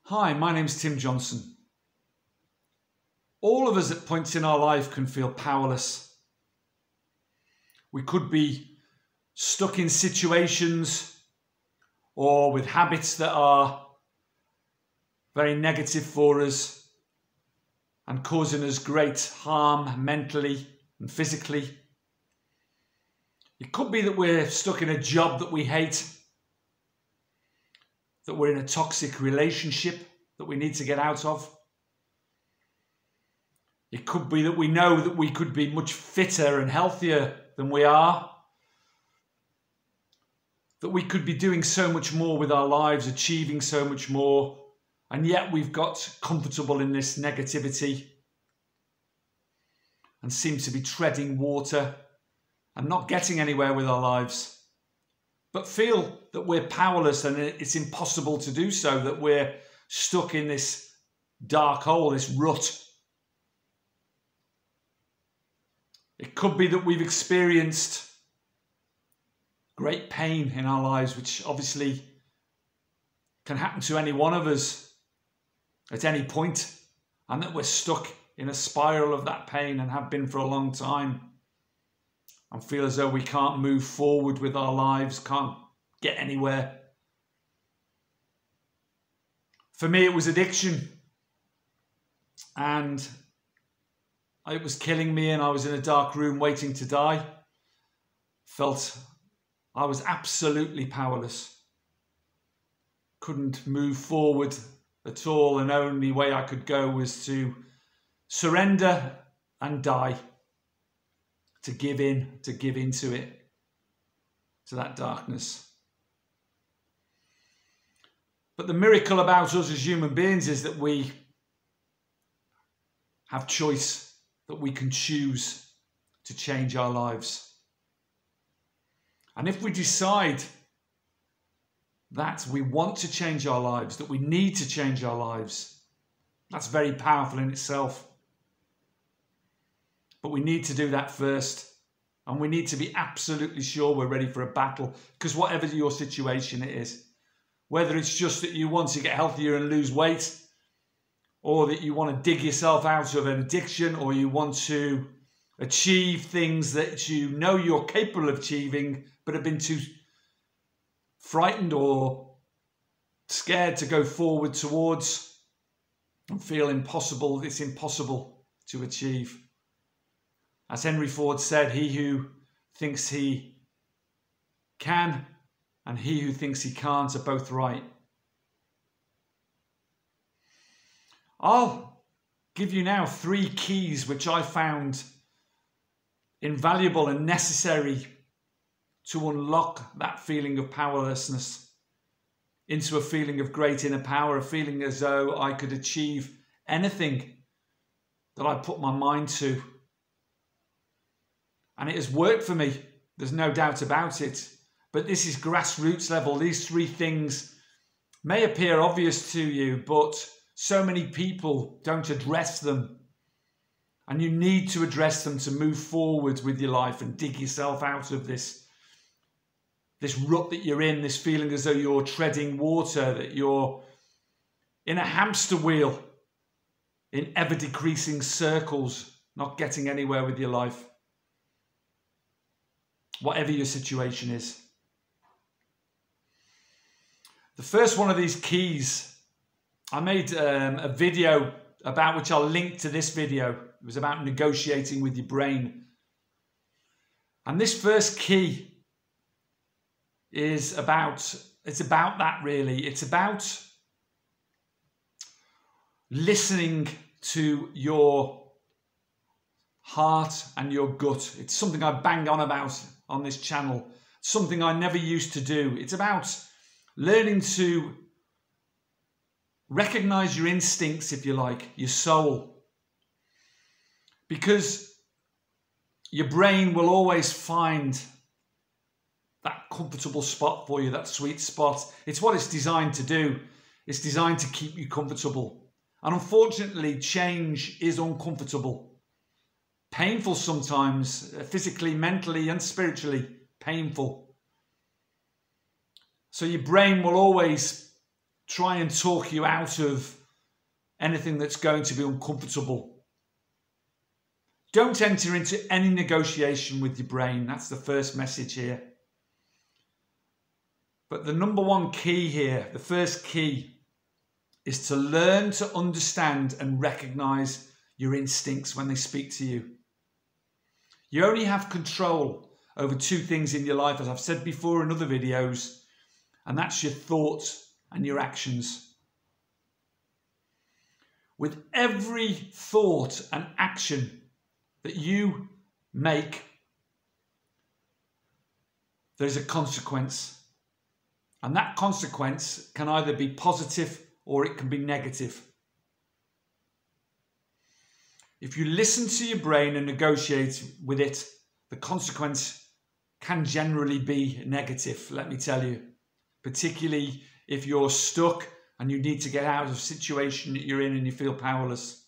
Hi, my name's Tim Johnson. All of us at points in our life can feel powerless. We could be stuck in situations or with habits that are very negative for us and causing us great harm mentally and physically. It could be that we're stuck in a job that we hate, that we're in a toxic relationship that we need to get out of. It could be that we know that we could be much fitter and healthier than we are, that we could be doing so much more with our lives, achieving so much more, and yet we've got comfortable in this negativity and seem to be treading water and not getting anywhere with our lives, but feel that we're powerless and it's impossible to do so, that we're stuck in this dark hole, this rut. It could be that we've experienced great pain in our lives, which obviously can happen to any one of us at any point, and that we're stuck in a spiral of that pain and have been for a long time, and feel as though we can't move forward with our lives, can't get anywhere. For me, it was addiction, and it was killing me, and I was in a dark room waiting to die. Felt I was absolutely powerless. Couldn't move forward at all, and the only way I could go was to surrender and die. To give into it, to that darkness. But the miracle about us as human beings is that we have choice, that we can choose to change our lives. And if we decide that we want to change our lives, that we need to change our lives, that's very powerful in itself. But we need to do that first, and we need to be absolutely sure we're ready for a battle, because whatever your situation it is, whether it's just that you want to get healthier and lose weight, or that you want to dig yourself out of an addiction, or you want to achieve things that you know you're capable of achieving but have been too frightened or scared to go forward towards and feel impossible, it's impossible to achieve. As Henry Ford said, he who thinks he can and he who thinks he can't are both right. I'll give you now 3 keys which I found invaluable and necessary to unlock that feeling of powerlessness into a feeling of great inner power, a feeling as though I could achieve anything that I put my mind to. And it has worked for me, there's no doubt about it. But this is grassroots level. These 3 things may appear obvious to you, but so many people don't address them. And you need to address them to move forward with your life and dig yourself out of this rut that you're in, this feeling as though you're treading water, that you're in a hamster wheel, in ever decreasing circles, not getting anywhere with your life. Whatever your situation is. The first one of these keys, I made a video about, which I'll link to this video. It was about negotiating with your brain. And this first key is about that really. It's about listening to your heart and your gut. It's something I bang on about on this channel. Something I never used to do. It's about learning to recognize your instincts, if you like, your soul. Because your brain will always find that comfortable spot for you, that sweet spot. It's what it's designed to do. It's designed to keep you comfortable. And unfortunately, change is uncomfortable. Painful sometimes, physically, mentally and spiritually painful. So your brain will always try and talk you out of anything that's going to be uncomfortable. Don't enter into any negotiation with your brain. That's the first message here. But the number one key here, the first key, is to learn to understand and recognize your instincts when they speak to you. You only have control over two things in your life, as I've said before in other videos, and that's your thoughts and your actions. With every thought and action that you make, there's a consequence. And that consequence can either be positive or it can be negative. If you listen to your brain and negotiate with it, the consequence can generally be negative, let me tell you. Particularly if you're stuck and you need to get out of a situation that you're in and you feel powerless.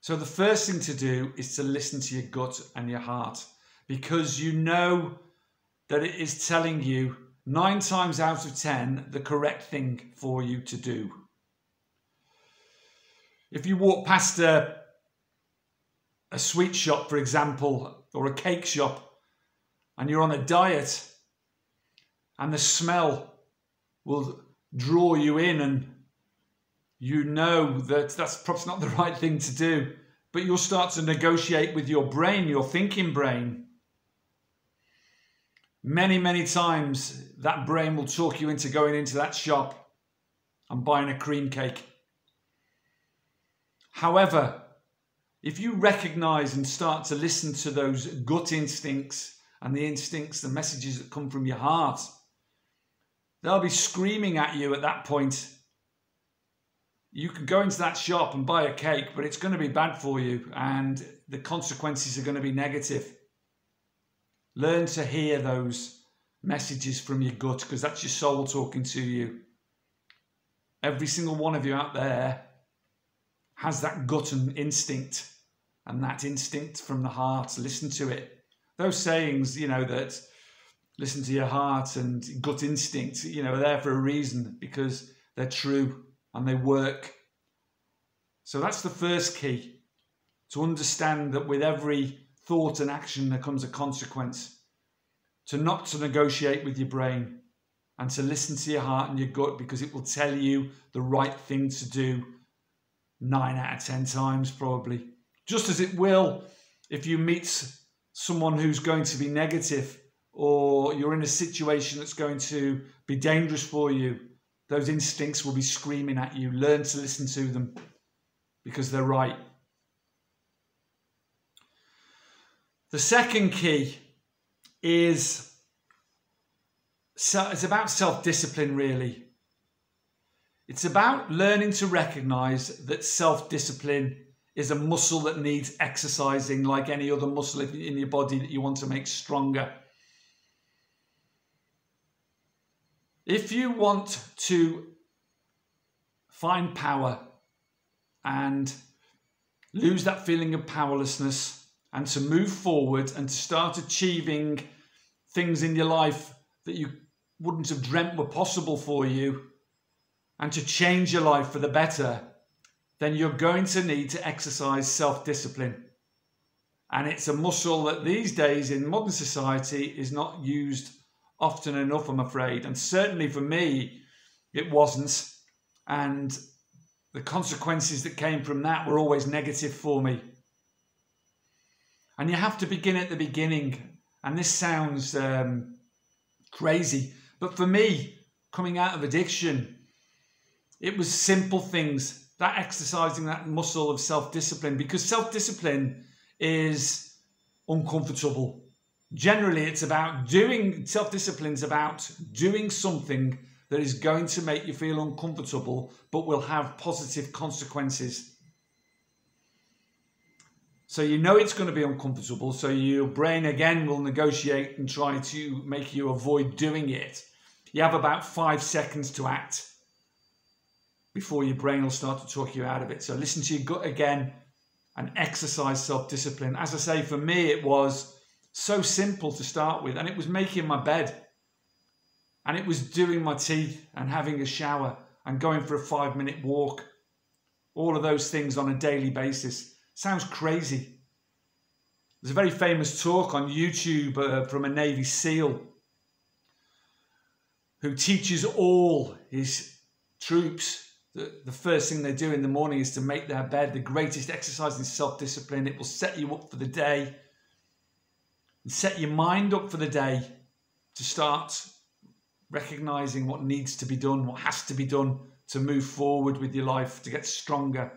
So the first thing to do is to listen to your gut and your heart, because you know that it is telling you 9 times out of 10 the correct thing for you to do. If you walk past a sweet shop, for example, or a cake shop, and you're on a diet, and the smell will draw you in, and you know that that's perhaps not the right thing to do, but you'll start to negotiate with your brain, your thinking brain. Many, many times that brain will talk you into going into that shop and buying a cream cake. However, if you recognize and start to listen to those gut instincts and the instincts, the messages that come from your heart, they'll be screaming at you at that point. You can go into that shop and buy a cake, but it's going to be bad for you and the consequences are going to be negative. Learn to hear those messages from your gut, because that's your soul talking to you. Every single one of you out there has that gut and instinct, and that instinct from the heart. Listen to it. Those sayings, that listen to your heart and gut instinct, are there for a reason, because they're true and they work. So that's the first key, to understand that with every thought and action there comes a consequence. To not to negotiate with your brain, and to listen to your heart and your gut, because it will tell you the right thing to do 9 out of 10 times probably. Just as it will if you meet someone who's going to be negative, or you're in a situation that's going to be dangerous for you. Those instincts will be screaming at you. Learn to listen to them, because they're right. The second key is it's about self-discipline, really. It's about learning to recognize that self-discipline is a muscle that needs exercising like any other muscle in your body that you want to make stronger. If you want to find power and lose that feeling of powerlessness, and to move forward and to start achieving things in your life that you wouldn't have dreamt were possible for you, and to change your life for the better, then you're going to need to exercise self-discipline. And it's a muscle that these days in modern society is not used often enough, I'm afraid. And certainly for me, it wasn't. And the consequences that came from that were always negative for me. And you have to begin at the beginning. And this sounds crazy, but for me, coming out of addiction, it was simple things, that exercising that muscle of self-discipline, because self-discipline is uncomfortable. Generally, it's about self-discipline's about doing something that is going to make you feel uncomfortable, but will have positive consequences. So you know it's going to be uncomfortable, so your brain again will negotiate and try to make you avoid doing it. You have about 5 seconds to act before your brain will start to talk you out of it. So listen to your gut again and exercise self-discipline. As I say, for me, it was so simple to start with, and it was making my bed. And it was doing my teeth and having a shower and going for a 5-minute walk. All of those things on a daily basis. Sounds crazy. There's a very famous talk on YouTube from a Navy SEAL who teaches all his troops that the first thing they do in the morning is to make their bed. The greatest exercise is self-discipline. It will set you up for the day and set your mind up for the day to start recognizing what needs to be done, what has to be done to move forward with your life, to get stronger.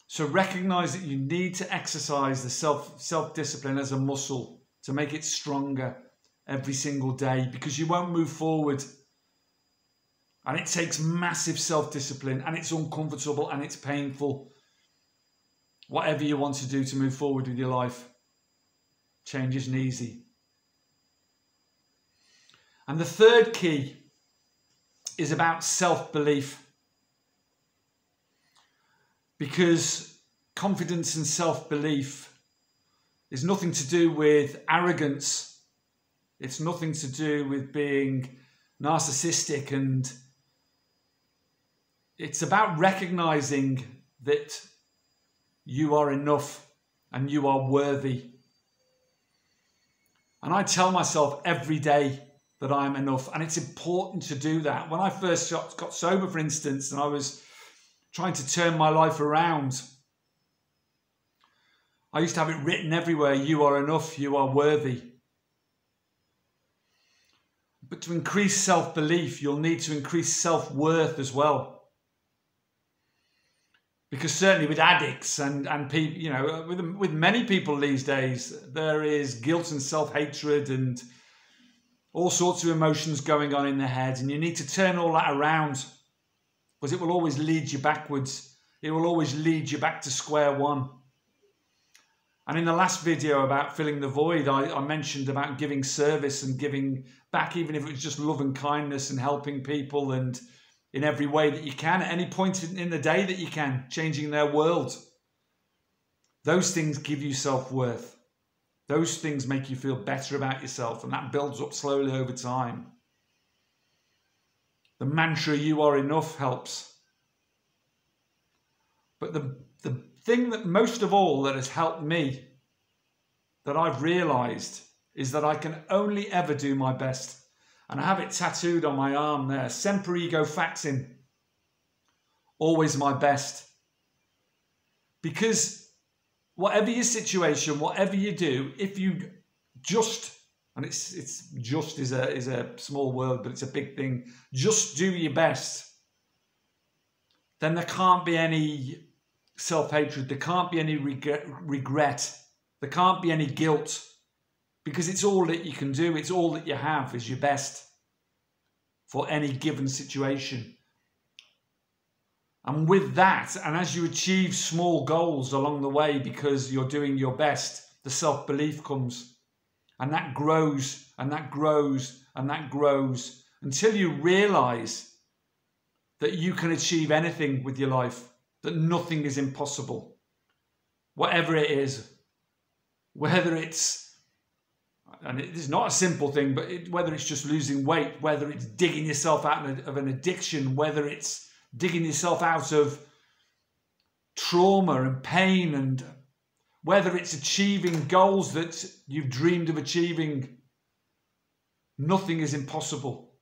So recognize that you need to exercise the self-discipline as a muscle to make it stronger every single day, because you won't move forward. And it takes massive self-discipline, and it's uncomfortable and it's painful. Whatever you want to do to move forward with your life, change isn't easy. And the third key is about self-belief. Because confidence and self-belief is nothing to do with arrogance. It's nothing to do with being narcissistic, and it's about recognizing that you are enough and you are worthy. And I tell myself every day that I'm enough, and it's important to do that. When I first got sober, for instance, and I was trying to turn my life around, I used to have it written everywhere: you are enough, you are worthy. But to increase self-belief, you'll need to increase self-worth as well. Because certainly with addicts and people, you know, with many people these days, there is guilt and self-hatred and all sorts of emotions going on in their heads, and you need to turn all that around, because it will always lead you backwards. It will always lead you back to square one. And in the last video about filling the void, I mentioned about giving service and giving back, even if it was just love and kindness and helping people, and in every way that you can, at any point in the day that you can, changing their world. Those things give you self-worth. Those things make you feel better about yourself, and that builds up slowly over time. The mantra, you are enough, helps. But the thing that most of all that has helped me, that I've realized, is that I can only ever do my best. And I have it tattooed on my arm there. Semper ego factum. Always my best. Because whatever your situation, whatever you do, if you just, and it's just is a small word, but it's a big thing, just do your best, then there can't be any self-hatred, there can't be any regret, there can't be any guilt, because it's all that you can do, it's all that you have is your best for any given situation. And with that, and as you achieve small goals along the way because you're doing your best, the self-belief comes. And that grows, and that grows, and that grows, until you realize that you can achieve anything with your life, that nothing is impossible. Whatever it is, whether it's, and it is not a simple thing, but whether it's just losing weight, whether it's digging yourself out of an addiction, whether it's digging yourself out of trauma and pain, and whether it's achieving goals that you've dreamed of achieving, nothing is impossible.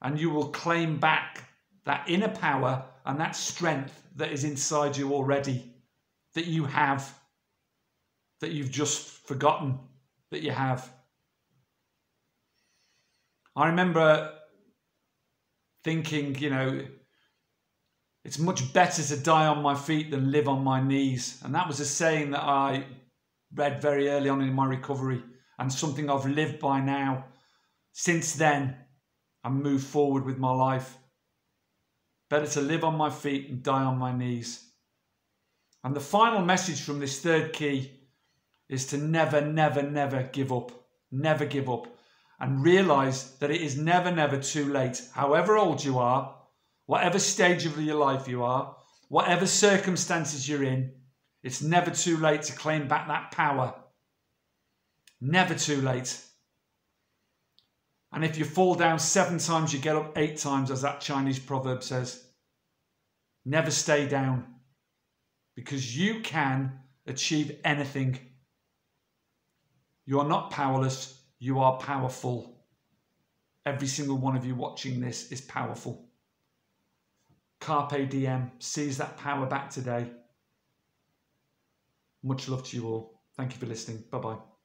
And you will claim back that inner power and that strength that is inside you already, that you have, that you've just forgotten that you have. I remember thinking, you know, it's much better to die on my feet than live on my knees. And that was a saying that I read very early on in my recovery, and something I've lived by now. Since then, I moved forward with my life. Better to live on my feet and die on my knees. And the final message from this third key is to never, never, never give up. Never give up. And realize that it is never, never too late. However old you are, whatever stage of your life you are, whatever circumstances you're in, it's never too late to claim back that power. Never too late. And if you fall down 7 times, you get up 8 times, as that Chinese proverb says. Never stay down, because you can achieve anything. You are not powerless, you are powerful. Every single one of you watching this is powerful. Carpe diem, seize that power back today. Much love to you all. Thank you for listening. Bye-bye.